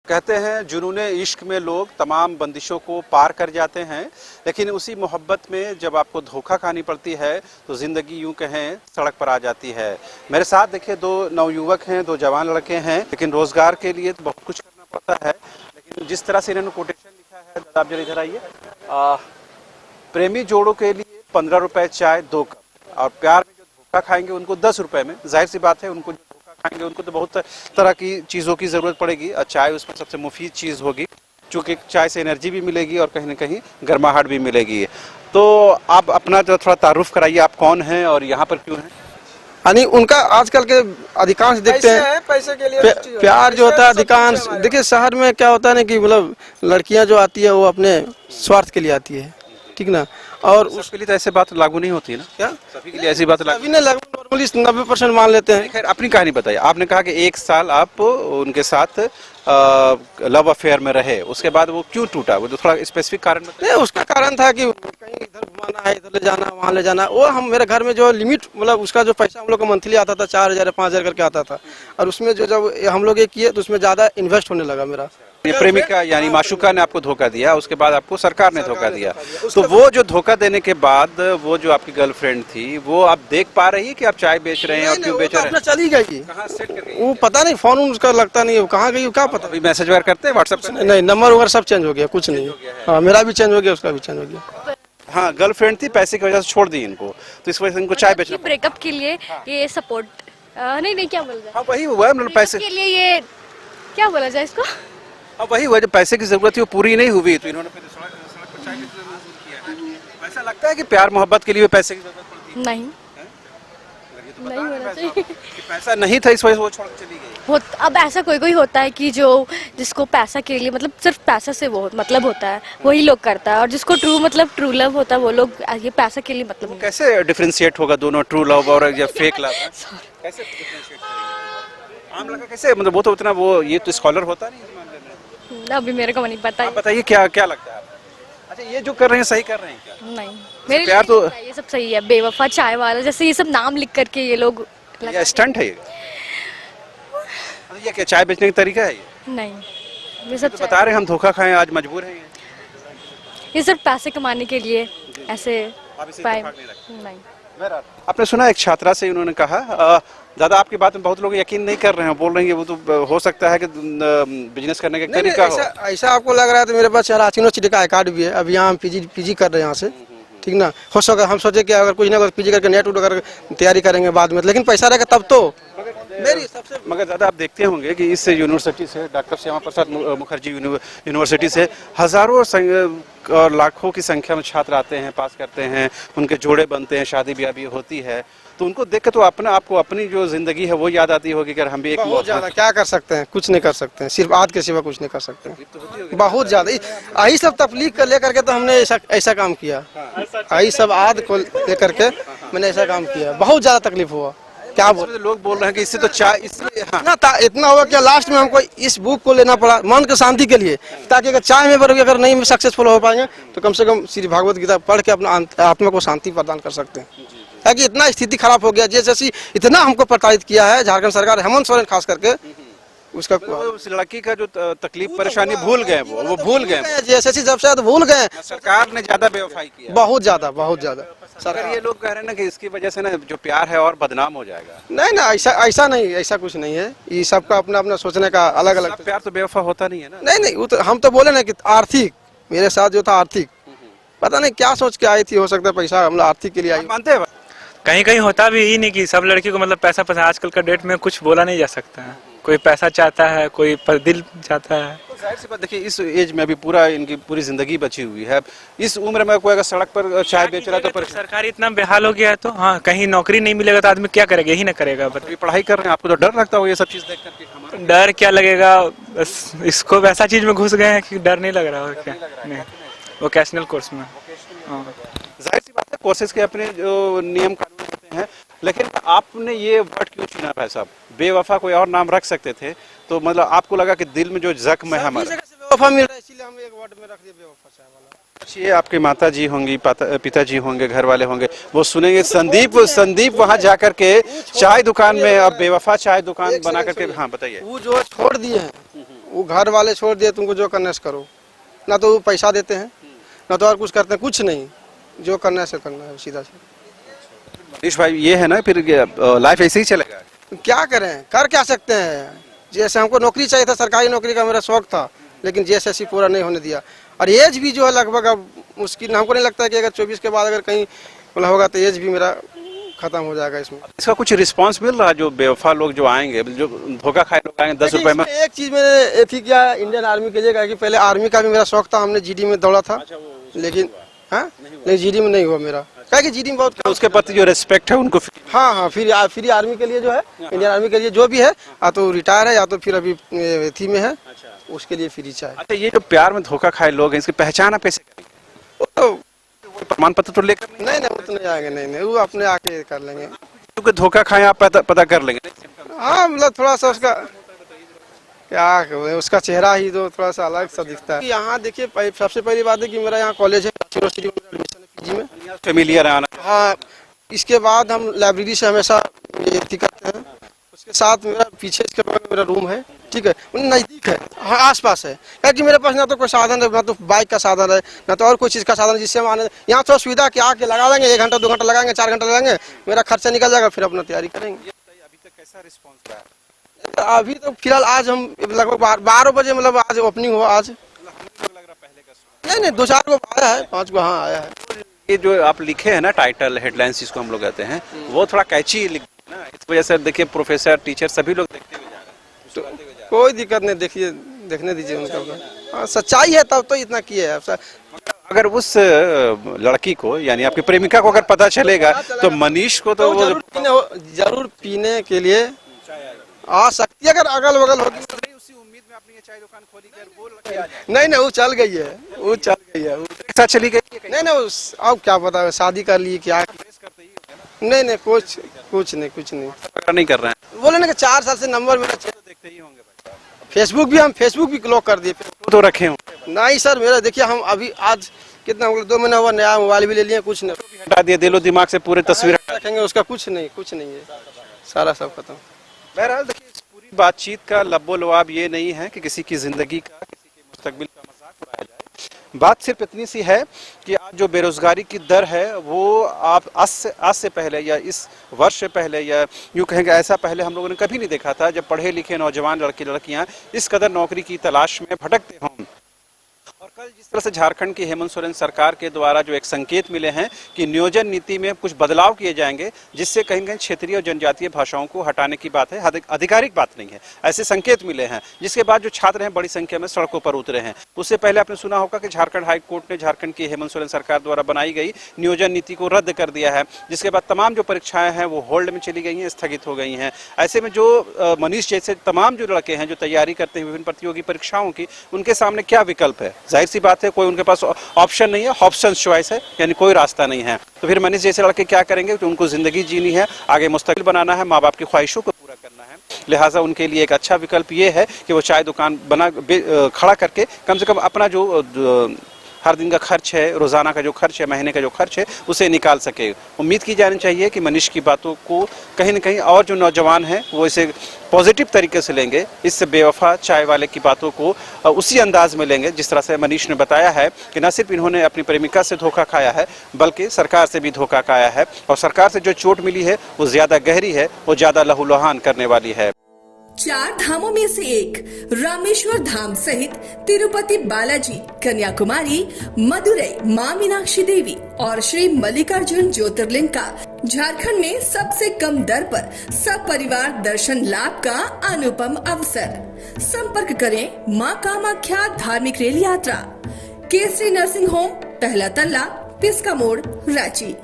कहते हैं जुनूने इश्क में लोग तमाम बंदिशों को पार कर जाते हैं, लेकिन उसी मोहब्बत में जब आपको धोखा खानी पड़ती है तो ज़िंदगी यूं कहें सड़क पर आ जाती है। मेरे साथ देखिए दो नवयुवक हैं, दो जवान लड़के हैं, लेकिन रोज़गार के लिए तो बहुत कुछ करना पड़ता है। लेकिन जिस तरह से इन्होंने कोटेशन लिखा है, दादा आप जरा इधर आइए। प्रेमी जोड़ों के लिए 15 रुपए चाय 2 कप, और प्यार में जो धोखा खाएंगे उनको 10 रुपए में। जाहिर सी बात है, उनको खाएंगे उनको तो बहुत तरह की चीज़ों की ज़रूरत पड़ेगी, और चाय उसमें सबसे मुफीद चीज़ होगी, क्योंकि चाय से एनर्जी भी मिलेगी और कहीं ना कहीं गर्माहट भी मिलेगी। तो आप अपना जो थोड़ा तारुफ कराइए, आप कौन हैं और यहाँ पर क्यों हैं? यानी उनका आजकल के अधिकांश देखते हैं पैसे के लिए प्यार जो होता है अधिकांश। देखिए शहर में क्या होता है ना कि मतलब लड़कियां जो आती है वो अपने स्वार्थ के लिए आती है, ठीक ना, और उसके लिए तो ऐसे बात लागू नहीं होती है ना। क्या सभी के लिए ऐसी बात लागू अभी नहीं लागू, नॉर्मली 90% मान लेते हैं। खैर अपनी कहानी बताइए। आपने कहा कि 1 साल आप उनके साथ लव अफेयर में रहे, उसके बाद वो क्यों टूटा? वो तो थोड़ा स्पेसिफिक कारण बताइए। नहीं, उसका कारण था कि कहीं इधर घुमाना है, इधर ले जाना, वहाँ ले जाना। वो हम मेरे घर में जो लिमिट मतलब उसका जो पैसा हम लोग को मंथली आता था 4000 5000 करके आता था, और उसमें जो जब हम लोग ये किए तो उसमें ज़्यादा इन्वेस्ट होने लगा मेरा। ये प्रेमिका यानी माशुका ने आपको धोखा दिया, उसके बाद आपको सरकार ने धोखा दिया। तो वो जो धोखा देने के बाद वो जो आपकी गर्लफ्रेंड थी, वो आप देख पा रही है कि आप चाय बेच रहे हैं और क्यों बेच रहे हैं? चली गई, कहाँ सेट कर गई? वो पता नहीं, फोन उसका लगता नहीं है, कहाँ गई क्या पता। अभी मैसेज वगैरह करते हैं व्हाट्सएप पे? नहीं, नंबर वगैरह सब चेंज हो गया, कुछ नहीं। हाँ, मेरा भी चेंज हो गया, उसका भी चेंज हो गया। हाँ, गर्लफ्रेंड थी, पैसे की वजह से छोड़ दी इनको, तो इस वजह से इनको चाय बेचना। ब्रेकअप के लिए ये सपोर्ट नहीं क्या बोल जाए, हाँ वही हुआ है, मतलब पैसे के लिए ये क्या बोला जाए इसको। हाँ वही हुआ, जो पैसे की जरूरत थी वो पूरी नहीं हुई, तो इन्होंने फिर सड़क पर चाय बेचना मजबूर किया है। ऐसा लगता है कि प्यार मोहब्बत के लिए पैसे की जरूरत पड़ती है? नहीं, नहीं होना चाहिए। कि पैसा नहीं था इस वजह से वो छोड़ के चली गई। अब ऐसा कोई कोई होता है कि जो जिसको पैसा के लिए मतलब सिर्फ पैसा से वो मतलब होता है, वही लोग करता है, और जिसको ट्रू लव होता है वो लोग ये पैसा के लिए मतलब नहीं। कैसे डिफरेंशिएट होगा दोनों, ट्रू लव और या फेक लव? कैसे डिफरेंशिएट करेंगे? आम लगा कैसे, मतलब वो तो उतना वो ये तो स्कॉलर होता नहीं इस मामले में। अभी मेरे को नहीं पता आप बताइए क्या क्या लगता है आपको? अच्छा, ये जो कर रहे हैं सही कर रहे हैं क्या? नहीं, मेरे प्यार लिए तो ये सब सही है। बेवफा चाय वाला जैसे ये सब नाम लिख करके ये लोग ये स्टंट है ये? ये क्या चाय बेचने का तरीका है ये? नहीं, ये सब तो बता रहे हैं हम धोखा खाएं, आज मजबूर हैं ये सिर्फ पैसे कमाने के लिए ऐसे नहीं। आपने सुना एक छात्रा से उन्होंने कहा, दादा आपकी बात में बहुत लोग यकीन नहीं कर रहे हैं, बोल रहे हैं कि वो तो हो सकता है कि बिजनेस करने का तरीका हो। ऐसा आपको लग रहा है तो मेरे पास रांची यूनिवर्सिटी का आई कार्ड भी है। अभी यहाँ हम पीजी कर रहे हैं यहाँ से, ठीक ना। हो सके हम सोचे कि अगर कुछ ना कुछ पीजी करके नेट उठ कर तैयारी करेंगे बाद में, लेकिन पैसा रहेगा तब तो। मेरी सबसे मगर ज़्यादा आप देखते होंगे कि इस यूनिवर्सिटी से, डॉक्टर श्यामा प्रसाद मुखर्जी यूनिवर्सिटी से हज़ारों और लाखों की संख्या में छात्र आते हैं, पास करते हैं, उनके जोड़े बनते हैं, शादी ब्याह भी होती है। तो उनको देख के तो आपको अपनी जो ज़िंदगी है वो याद आती होगी कि हम भी एक बहुत ज़्यादा क्या कर सकते हैं, कुछ नहीं कर सकते हैं, सिर्फ आज के सिवा कुछ नहीं कर सकते हैं। बहुत ज़्यादा यही सब तकलीफ कर लेकर के तो हमने ऐसा काम किया। यही सब आद को लेकर के मैंने ऐसा काम किया, बहुत ज़्यादा तकलीफ हुआ। क्या लोग बोल रहे हैं कि इससे तो चाय इसलिए इतना हुआ कि लास्ट में हमको इस बुक को लेना पड़ा मन की शांति के लिए, ताकि अगर चाय में अगर नहीं सक्सेसफुल हो पाएंगे तो कम से कम श्री भागवत गीता पढ़ के अपना आत्मा को शांति प्रदान कर सकते हैं। ताकि इतना स्थिति खराब हो गया, जैसे इतना हमको प्रताड़ित किया है झारखंड सरकार, हेमंत सोरेन खास करके, उसका उस लड़की का जो तकलीफ परेशानी भूल गए, वो भूल गए, जैसे जब से भूल गए। सरकार ने ज्यादा बेवफाई किया, बहुत ज्यादा। सरकार ये लोग कह रहे हैं ना कि इसकी वजह से ना जो प्यार है और बदनाम हो जाएगा। नहीं ना, ऐसा नहीं, ऐसा कुछ नहीं है। ये सबका अपना अपना सोचने का अलग अलग। प्यार तो बेवफा होता नहीं है ना। नहीं, वो तो हम तो बोले ना कि आर्थिक, मेरे साथ जो था आर्थिक, पता नहीं क्या सोच के आई थी, हो सकता है पैसा हम आर्थिक के लिए आई। मानते हैं कहीं कहीं होता भी ही नहीं कि सब लड़की को मतलब पैसा पसंद। आजकल का डेट में कुछ बोला नहीं जा सकता है, कोई पैसा चाहता है, कोई पर दिल चाहता है। तो जाहिर सी बात, देखिए इस एज में अभी पूरा इनकी पूरी जिंदगी बची हुई है। इस उम्र में कोई अगर सड़क पर चाय बेच रहा है तो सरकार इतना बेहाल हो गया है, तो हाँ कहीं नौकरी नहीं मिलेगा तो आदमी क्या करेगा, यही ना करेगा। अभी पढ़ाई कर रहे हैं, आपको तो डर लगता होगा ये सब चीज देख करके? डर क्या लगेगा, बस इसको वैसा चीज में घुस गए हैं कि डर नहीं लग रहा और क्या नहीं। वोकेशनल कोर्स में जाहिर सी बात है, कोर्सेज के अपने जो नियम कानून होते हैं, लेकिन आपने ये वर्ड क्यों चुना भाई साहब? बेवफा कोई और नाम रख सकते थे, तो मतलब आपको लगा कि दिल में जो जख्म है हमारा बेवफा मिल रहा है, इसलिए हम एक वर्ड में रख दिए बेवफा चाय वाला। ये आपकी माता जी होंगी, पिताजी होंगे, घर वाले होंगे, वो सुनेंगे संदीप वहाँ जाकर के चाय दुकान में अब बेवफा चाय दुकान बना करके। हाँ बताइए। वो जो छोड़ दिए हैं वो घर वाले छोड़ दिए, तुमको जो करना है सो करो। ना तो वो पैसा देते हैं, ना तो और कुछ करते हैं, कुछ नहीं, जो करना है सो करना है सीधा से। मनीष भाई ये है ना, फिर लाइफ ऐसे ही चलेगा। क्या करें, कर क्या सकते हैं। जैसे हमको नौकरी चाहिए था, सरकारी नौकरी का मेरा शौक था, लेकिन JSSC पूरा नहीं होने दिया। और एज भी जो है लगभग अब मुश्किल, हमको नहीं लगता है कि अगर 24 के बाद अगर कहीं मतलब होगा तो एज भी मेरा खत्म हो जाएगा इसमें। इसका कुछ रिस्पांस मिल रहा है? जो बेवफा लोग जो आएंगे, जो धोखा खाए लोग आएंगे 10 रुपए में। एक चीज मैंने थी क्या, इंडियन आर्मी के लिए, कि पहले आर्मी का भी मेरा शौक था, हमने GD में दौड़ा था, लेकिन हाँ नहीं GD में नहीं हुआ मेरा, क्या कि GD में बहुत तो उसके प्रति जो रिस्पेक्ट है उनको हाँ फिर आर्मी के लिए जो है, इंडियन आर्मी के लिए जो भी है, या तो रिटायर है या तो फिर अभी थी में है, उसके लिए फ्री चाहे। अच्छा, ये जो प्यार में धोखा खाए लोग हैं, इसकी पहचान आप कैसे करेंगे? तो प्रमाण पत्र तो लेकर नहीं वो तो नहीं आएंगे, नहीं वो अपने आके कर लेंगे। क्योंकि धोखा खाए आप पता कर लेंगे। हाँ मतलब थोड़ा सा उसका क्या कहें, उसका चेहरा ही तो थोड़ा सा अलग सा दिखता है। यहाँ देखिए सबसे पहली बात है कि मेरा यहाँ कॉलेज है, यूनिवर्सिटी में एडमिशन है PG में, फेमिलियर है आना। हाँ इसके बाद हम लाइब्रेरी से हमेशा ये करते हैं, उसके साथ मेरा पीछे इसके बगल में मेरा रूम है, ठीक है, नज़दीक है, हाँ आसपास है, क्योंकि मेरे पास ना तो कोई साधन है, ना तो बाइक का साधन है, ना तो और कोई चीज़ का साधन है जिससे हम आने। यहाँ थोड़ा सुविधा कि आके लगा देंगे, 1 घंटा 2 घंटा लगाएंगे, 4 घंटा लगाएंगे, मेरा खर्चा निकल जाएगा, फिर अपना तैयारी करेंगे। अभी तक कैसा रिस्पॉन्स रहा? अभी तो फिलहाल आज हम लगभग 12 बजे मतलब आज ओपनिंग हुआ। आज नहीं 2-4 को आया है, 5 को हाँ आया है। ये जो आप लिखे हैं ना टाइटल, हेडलाइंस जिसको हम लोग कहते हैं, वो थोड़ा कैची लिख ना, इस वजह से देखिए प्रोफेसर टीचर सभी लोग देखते हुए जा रहे हैं। कोई दिक्कत नहीं, देखिए देखने दीजिए उनका। हाँ सच्चाई है तब तो इतना किए है। अगर उस लड़की को यानी आपकी प्रेमिका को अगर पता चलेगा तो मनीष को तो वो जरूर पीने के लिए आ सकती है, अगर अगल बगल होगी। उसी उम्मीद में अपनी चाय दुकान खोली कर बोल नहीं वो चल गई है, वो चल गई है, एक साथ चली गई। नहीं अब क्या पता है, शादी कर ली क्या। नहीं कुछ नहीं कर रहे हैं। बोले ना कि 4 साल से नंबर मेरा देखते ही होंगे भाई। फेसबुक भी लॉक कर दिए। तो रखे हो? नहीं सर, मेरा देखिए हम अभी आज कितना 2 महीना हुआ, नया मोबाइल भी ले लिए, कुछ नहीं हटा दिए, दिलो दिमाग से पूरे तस्वीर रखेंगे, उसका कुछ नहीं है, सारा सब खत्म। बहरहाल देखिए, इस पूरी बातचीत का लब्बो लवाब ये नहीं है कि किसी की जिंदगी का, किसी के मुस्तकबिल का मजाक उड़ाया जाए। बात सिर्फ इतनी सी है कि आज जो बेरोजगारी की दर है वो आप आज से पहले या इस वर्ष से पहले या यूँ कहेंगे ऐसा पहले हम लोगों ने कभी नहीं देखा था, जब पढ़े लिखे नौजवान लड़के लड़कियां इस कदर नौकरी की तलाश में भटकते हों। और कल जिस तरह से झारखंड की हेमंत सोरेन सरकार के द्वारा जो एक संकेत मिले हैं कि नियोजन नीति में कुछ बदलाव किए जाएंगे, जिससे कहीं कहीं क्षेत्रीय और जनजातीय भाषाओं को हटाने की बात है, आधिकारिक बात नहीं है, ऐसे संकेत मिले हैं, जिसके बाद जो छात्र हैं बड़ी संख्या में सड़कों पर उतरे हैं। उससे पहले आपने सुना होगा कि झारखंड हाई कोर्ट ने झारखंड की हेमंत सोरेन सरकार द्वारा बनाई गई नियोजन नीति को रद्द कर दिया है, जिसके बाद तमाम जो परीक्षाएं हैं वो होल्ड में चली गई हैं, स्थगित हो गई हैं। ऐसे में जो मनीष जैसे तमाम जो लड़के हैं जो तैयारी करते हैं विभिन्न प्रतियोगी परीक्षाओं की, उनके सामने क्या विकल्प है? जाहिर सी बात है कोई उनके पास ऑप्शन नहीं है, ऑप्शन चॉइस है, यानी कोई रास्ता नहीं है। तो फिर मनीष जैसे लड़के क्या करेंगे? तो उनको जिंदगी जीनी है, आगे मुस्तकिल बनाना है, माँ बाप की ख्वाहिशों को पूरा करना है। लिहाजा उनके लिए एक अच्छा विकल्प ये है कि वो चाय दुकान खड़ा करके कम से कम अपना जो हर दिन का खर्च है, रोजाना का जो खर्च है, महीने का जो खर्च है, उसे निकाल सके। उम्मीद की जानी चाहिए कि मनीष की बातों को कहीं न कहीं और जो नौजवान हैं वो इसे पॉजिटिव तरीके से लेंगे, इससे बेवफा चाय वाले की बातों को उसी अंदाज में लेंगे जिस तरह से मनीष ने बताया है कि न सिर्फ इन्होंने अपनी प्रेमिका से धोखा खाया है बल्कि सरकार से भी धोखा खाया है, और सरकार से जो चोट मिली है वो ज्यादा गहरी है, वो ज्यादा लहूलुहान करने वाली है। 4 धामों में से एक रामेश्वर धाम सहित तिरुपति बालाजी, कन्याकुमारी, मदुरई मां मीनाक्षी देवी और श्री मल्लिकार्जुन ज्योतिर्लिंग का झारखंड में सबसे कम दर पर सब परिवार दर्शन लाभ का अनुपम अवसर। संपर्क करें मां कामाख्या धार्मिक रेल यात्रा, केसरी नर्सिंग होम, पहला तल्ला, पिस्का मोड़, रांची।